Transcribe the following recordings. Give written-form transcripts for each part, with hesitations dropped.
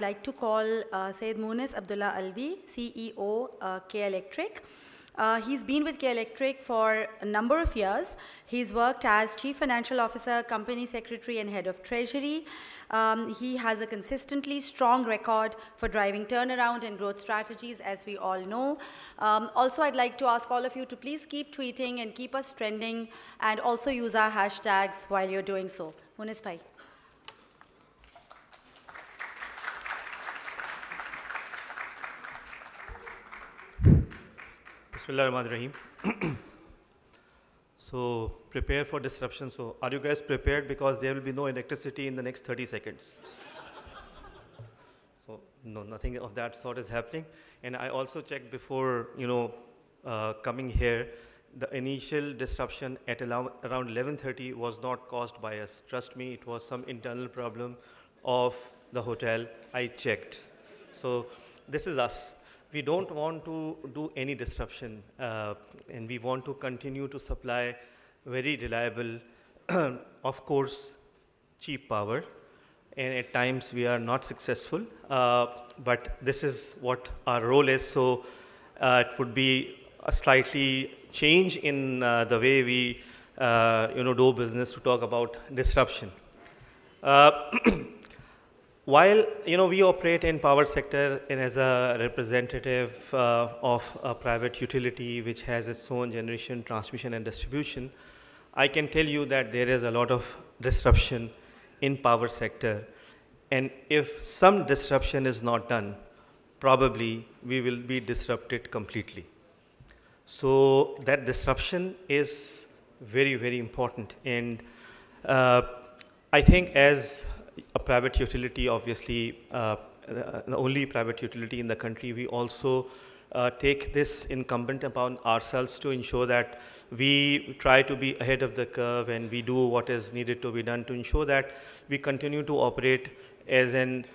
like to call Syed Moonis Abdullah Alvi, CEO, K Electric. He's been with K Electric for a number of years. He's worked as Chief Financial Officer, Company Secretary, and Head of Treasury. He has a consistently strong record for driving turnaround and growth strategies, as we all know. Also, I'd like to ask all of you to please keep tweeting and keep us trending, and also use our hashtags while you're doing so. Moonis bhai. Bismillahirrahmanirrahim. So prepare for disruption. So are you guys prepared? Because there will be no electricity in the next 30 seconds. So no, nothing of that sort is happening. And I also checked before, coming here, the initial disruption at around 11:30 was not caused by us. Trust me, it was some internal problem of the hotel. I checked. So this is us. We don't want to do any disruption, and we want to continue to supply very reliable, of course, cheap power. And at times we are not successful, but this is what our role is. So it would be a slightly change in the way we do business to talk about disruption. While we operate in power sector and as a representative of a private utility which has its own generation, transmission and distribution, I can tell you that there is a lot of disruption in power sector, and if some disruption is not done, probably we will be disrupted completely. So that disruption is very, very important, and I think as a private utility, obviously the only private utility in the country, we also take this incumbent upon ourselves to ensure that we try to be ahead of the curve and we do what is needed to be done to ensure that we continue to operate as an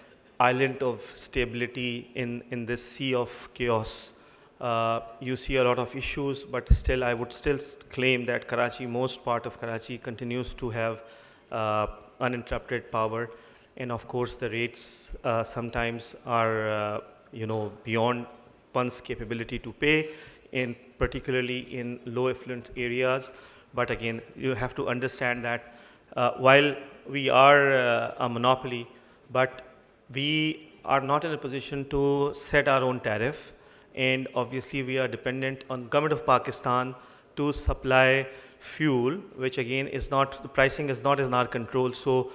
island of stability in this sea of chaos. You see a lot of issues, but still I would still claim that Karachi, most part of Karachi continues to have uninterrupted power, and of course the rates sometimes are beyond one's capability to pay, in particularly in low affluent areas. But again, you have to understand that while we are a monopoly, but we are not in a position to set our own tariff, and obviously we are dependent on government of Pakistan to supply fuel, which again is not, the pricing is not in our control. So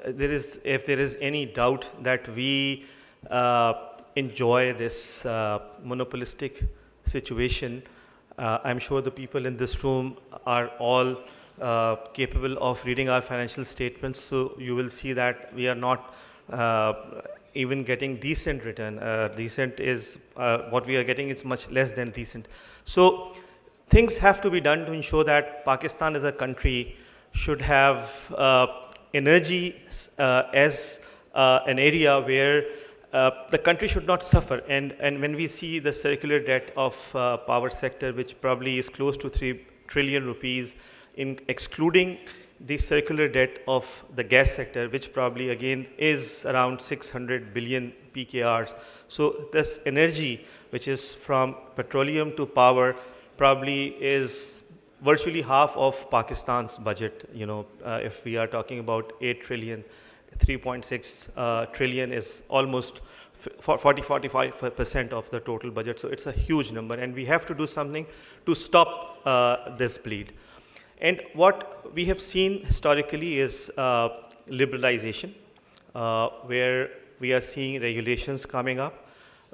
if there is any doubt that we enjoy this monopolistic situation, I'm sure the people in this room are all capable of reading our financial statements. So you will see that we are not even getting decent return. Decent is what we are getting, it's much less than decent. So things have to be done to ensure that Pakistan as a country should have energy as an area where the country should not suffer. And when we see the circular debt of power sector, which probably is close to 3 trillion rupees, in excluding the circular debt of the gas sector, which probably again is around 600 billion PKRs. So this energy, which is from petroleum to power, probably is virtually half of Pakistan's budget. If we are talking about 8 trillion, 3.6 trillion is almost 45% of the total budget. So it's a huge number, and we have to do something to stop this bleed. And what we have seen historically is liberalization, where we are seeing regulations coming up.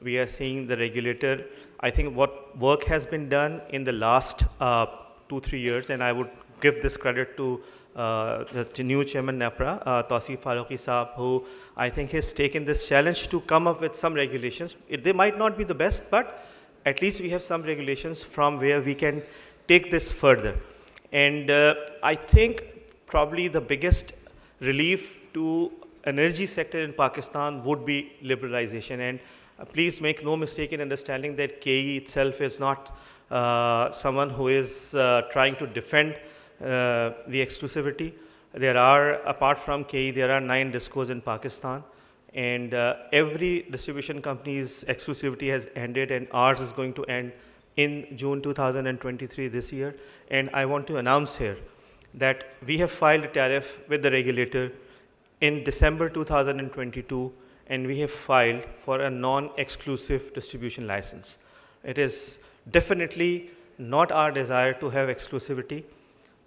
We are seeing the regulator, I think what work has been done in the last 2-3 years, and I would give this credit to the new chairman NEPRA, Tawseef Farooqi Saab, who I think has taken this challenge to come up with some regulations. They might not be the best, but at least we have some regulations from where we can take this further. And I think probably the biggest relief to energy sector in Pakistan would be liberalization. And please make no mistake in understanding that KE itself is not someone who is trying to defend the exclusivity. There are, apart from KE, there are 9 discos in Pakistan, And every distribution company's exclusivity has ended, and ours is going to end in June 2023 this year. And I want to announce here that we have filed a tariff with the regulator in December 2022, and we have filed for a non-exclusive distribution license. It is definitely not our desire to have exclusivity,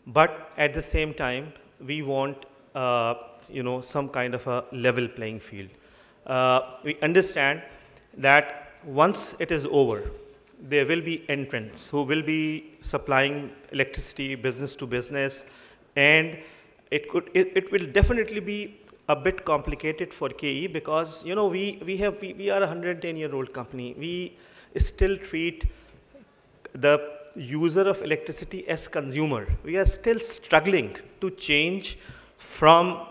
but at the same time, we want some kind of a level playing field. We understand that once it is over, there will be entrants who will be supplying electricity business to business, and it will definitely be a bit complicated for KE, because we are a 110-year-old company. We still treat the user of electricity as consumer. We are still struggling to change from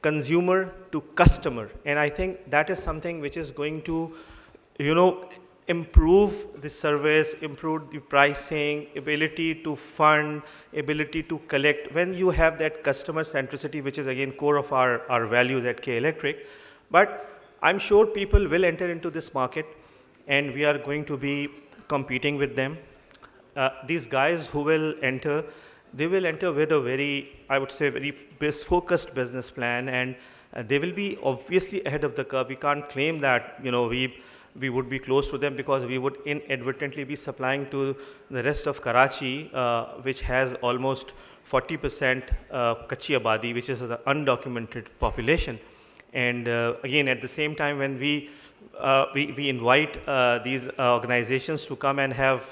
consumer to customer, and I think that is something which is going to improve the service, improve the pricing, ability to fund, ability to collect. When you have that customer centricity, which is again core of our values at K Electric, but I'm sure people will enter into this market, and we are going to be competing with them. These guys who will enter, they will enter with a very, I would say, very focused business plan, and they will be obviously ahead of the curve. We can't claim that we would be close to them, because we would inadvertently be supplying to the rest of Karachi, which has almost 40% Kachi Abadi, which is the undocumented population. And again, at the same time, when we invite these organizations to come and have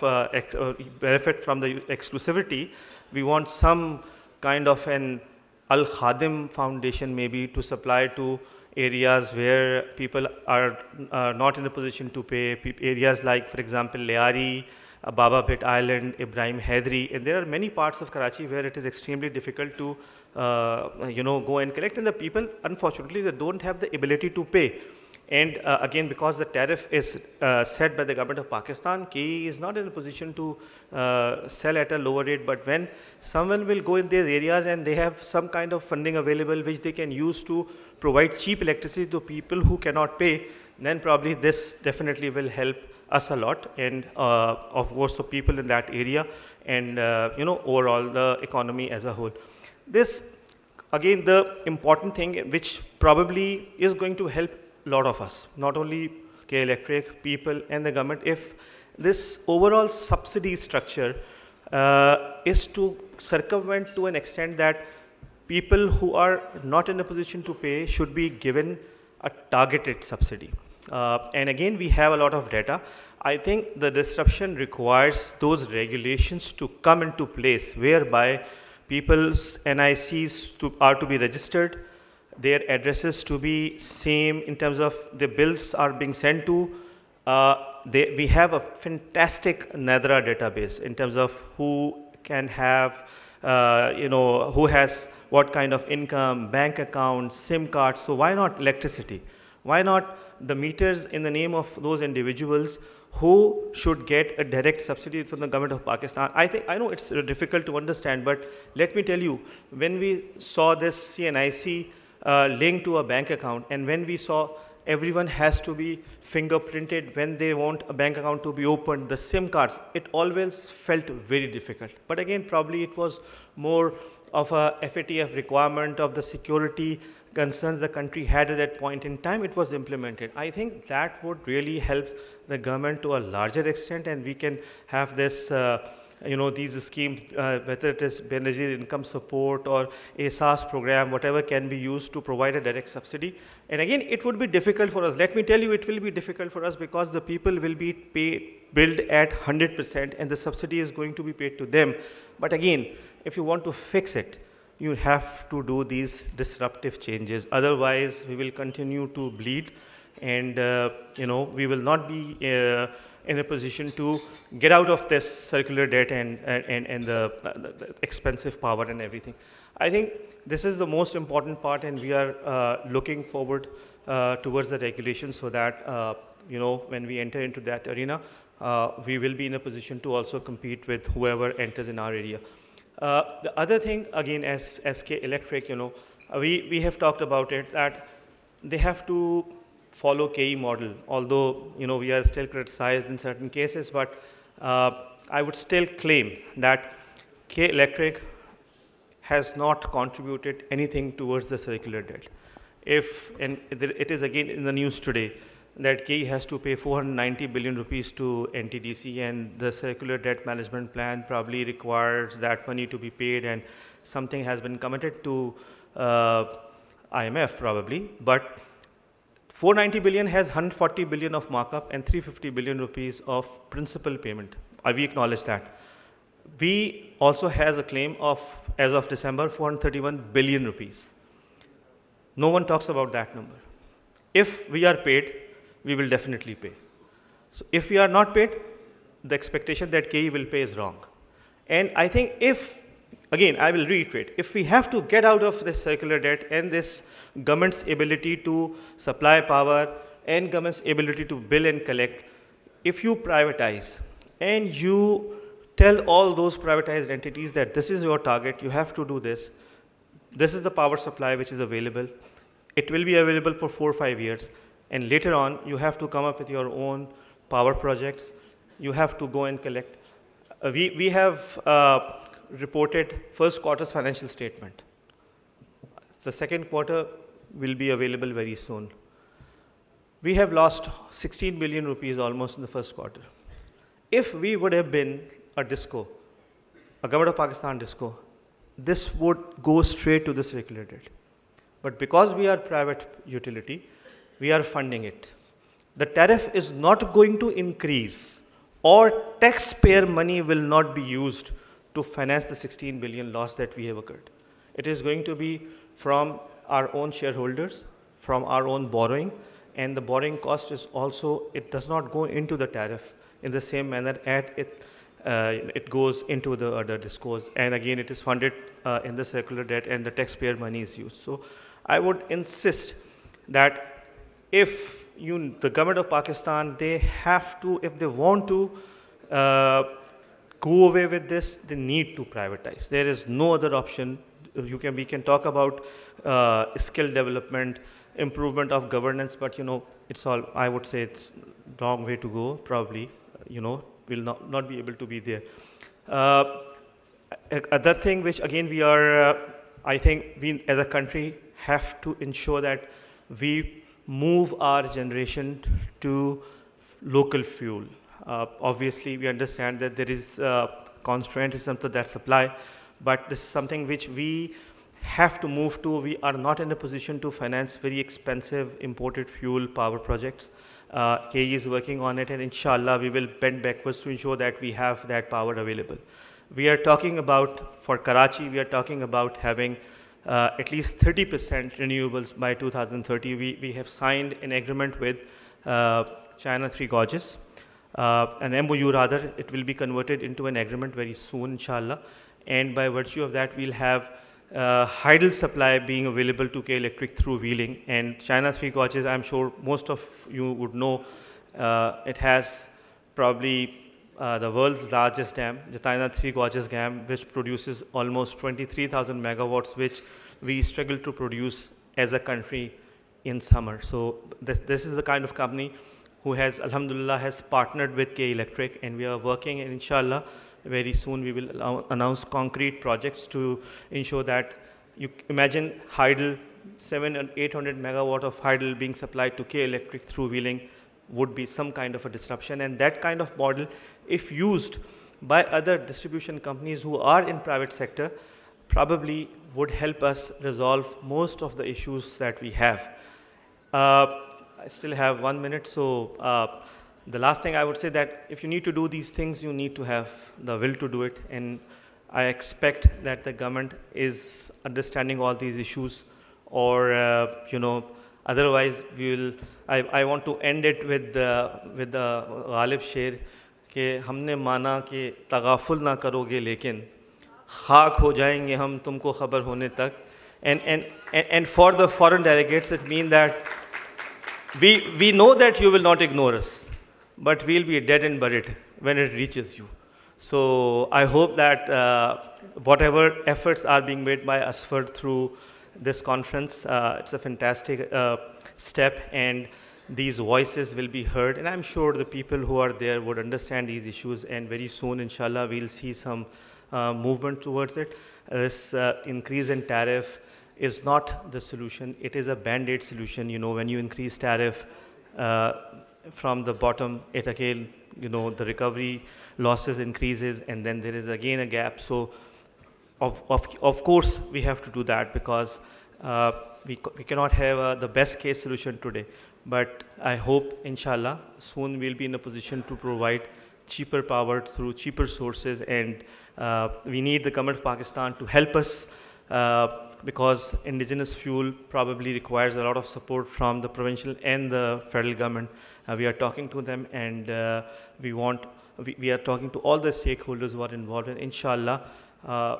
benefit from the exclusivity, we want some kind of an Al-Khadim Foundation maybe to supply to areas where people are not in a position to pay, areas like, for example, Leari, Baba Bit Island, Ibrahim Haidari, and there are many parts of Karachi where it is extremely difficult to go and collect, and the people, unfortunately, they don't have the ability to pay. And again, because the tariff is set by the government of Pakistan, KE is not in a position to sell at a lower rate. But when someone will go in these areas and they have some kind of funding available which they can use to provide cheap electricity to people who cannot pay, then probably this definitely will help us a lot, and of course the people in that area, and overall the economy as a whole. This, again, the important thing which probably is going to help a lot of us, not only K Electric, people and the government, if this overall subsidy structure is to circumvent to an extent that people who are not in a position to pay should be given a targeted subsidy. And again, we have a lot of data. I think the disruption requires those regulations to come into place, whereby people's NICs are to be registered, their addresses to be same in terms of the bills are being sent to. We have a fantastic NADRA database in terms of who can have, who has what kind of income, bank accounts, SIM cards. So why not electricity? Why not the meters in the name of those individuals who should get a direct subsidy from the government of Pakistan? I know it's difficult to understand, but let me tell you, when we saw this CNIC linked to a bank account, and when we saw everyone has to be fingerprinted when they want a bank account to be opened, the SIM cards, it always felt very difficult. But again, probably it was more of a FATF requirement of the security concerns the country had at that point in time. It was implemented. I think that would really help the government to a larger extent, and we can have this these schemes, whether it is Benazir income support or ASAS program, whatever can be used to provide a direct subsidy. And again, it would be difficult for us. Let me tell you, it will be difficult for us because the people will be billed at 100% and the subsidy is going to be paid to them. But again, if you want to fix it, you have to do these disruptive changes. Otherwise, we will continue to bleed, and we will not be in a position to get out of this circular debt and the expensive power and everything. I think this is the most important part, and we are looking forward towards the regulations so that when we enter into that arena, we will be in a position to also compete with whoever enters in our area. The other thing, again, as K Electric, we have talked about it, that they have to follow KE model, although we are still criticized in certain cases, but I would still claim that K Electric has not contributed anything towards the circular debt. And it is again in the news today that KE has to pay 490 billion rupees to NTDC, and the circular debt management plan probably requires that money to be paid, and something has been committed to IMF probably, but 490 billion has 140 billion of markup and 350 billion rupees of principal payment. We acknowledge that. We also has a claim of, as of December, 431 billion rupees. No one talks about that number. If we are paid, we will definitely pay. So if we are not paid, the expectation that KE will pay is wrong. And I think again, I will reiterate, if we have to get out of this circular debt and this government's ability to supply power and government's ability to bill and collect, if you privatize and you tell all those privatized entities that this is your target, you have to do this, this is the power supply which is available, it will be available for 4 or 5 years, and later on you have to come up with your own power projects, you have to go and collect. We have reported first quarter's financial statement. The second quarter will be available very soon. We have lost 16 billion rupees almost in the first quarter. If we would have been a disco, a Government of Pakistan disco, this would go straight to the circular debt. But because we are private utility, we are funding it. The tariff is not going to increase, or taxpayer money will not be used to finance the 16 billion loss that we have occurred. It is going to be from our own shareholders, from our own borrowing, and the borrowing cost is also, it does not go into the tariff in the same manner as it goes into the other discos. And again, it is funded in the circular debt and the taxpayer money is used. So I would insist that if the Government of Pakistan, they have to, if they want to go away with this, they need to privatize. There is no other option. We can talk about skill development, improvement of governance, but it's all, I would say it's wrong way to go, probably, will not be able to be there. Other thing which again we are, I think we as a country have to ensure that we move our generation to local fuel. Obviously, we understand that there is constraint in terms of that supply, but this is something which we have to move to. We are not in a position to finance very expensive imported fuel power projects. KE is working on it, and inshallah, we will bend backwards to ensure that we have that power available. We are talking about, for Karachi, we are talking about having at least 30% renewables by 2030. We have signed an agreement with China Three Gorges. An MOU rather, it will be converted into an agreement very soon, inshallah. And by virtue of that, we'll have hydel supply being available to K Electric through wheeling. And China Three Gorges, I'm sure most of you would know, it has probably the world's largest dam, the China Three Gorges Dam, which produces almost 23,000 megawatts, which we struggle to produce as a country in summer. So this is the kind of company who has, alhamdulillah, has partnered with K Electric, and we are working, and inshallah, very soon we will announce concrete projects to ensure that, you imagine hydel, 700 and 800 megawatt of hydel being supplied to K Electric through wheeling would be some kind of a disruption, and that kind of model, if used by other distribution companies who are in private sector, probably would help us resolve most of the issues that we have. I still have 1 minute, so the last thing I would say that if you need to do these things, you need to have the will to do it, and I expect that the government is understanding all these issues, or otherwise we will. I want to end it with the Ghalib Sher कि हमने माना कि तगाफुल ना करोगे लेकिन खाक हो जाएंगे हम तुमको खबर होने तक. And for the foreign delegates, it means that we know that you will not ignore us, but we'll be dead and buried when it reaches you. So I hope that whatever efforts are being made by Asfar through this conference. It's a fantastic step, and these voices will be heard. And I'm sure the people who are there would understand these issues, and very soon, inshallah, we'll see some movement towards it. This increase in tariff is not the solution. It is a band-aid solution. You know, when you increase tariff from the bottom, it again, you know, the recovery losses increases, and then there is again a gap. So of course we have to do that, because we cannot have the best case solution today. But I hope, inshallah, soon we'll be in a position to provide cheaper power through cheaper sources, and we need the government of Pakistan to help us, because indigenous fuel probably requires a lot of support from the provincial and the federal government. We are talking to them, and we are talking to all the stakeholders who are involved, and inshallah,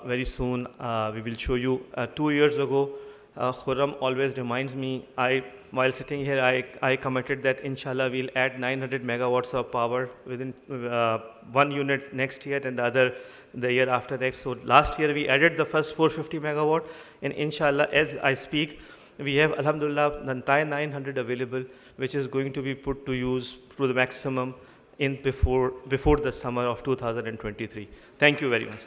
very soon we will show you. 2 years ago, Khurram always reminds me, while sitting here, I committed that inshallah we'll add 900 megawatts of power within one unit next year, and the other the year after next. So last year we added the first 450 megawatt, and inshallah, as I speak, we have, alhamdulillah, the entire 900 available, which is going to be put to use to the maximum before the summer of 2023. Thank you very much.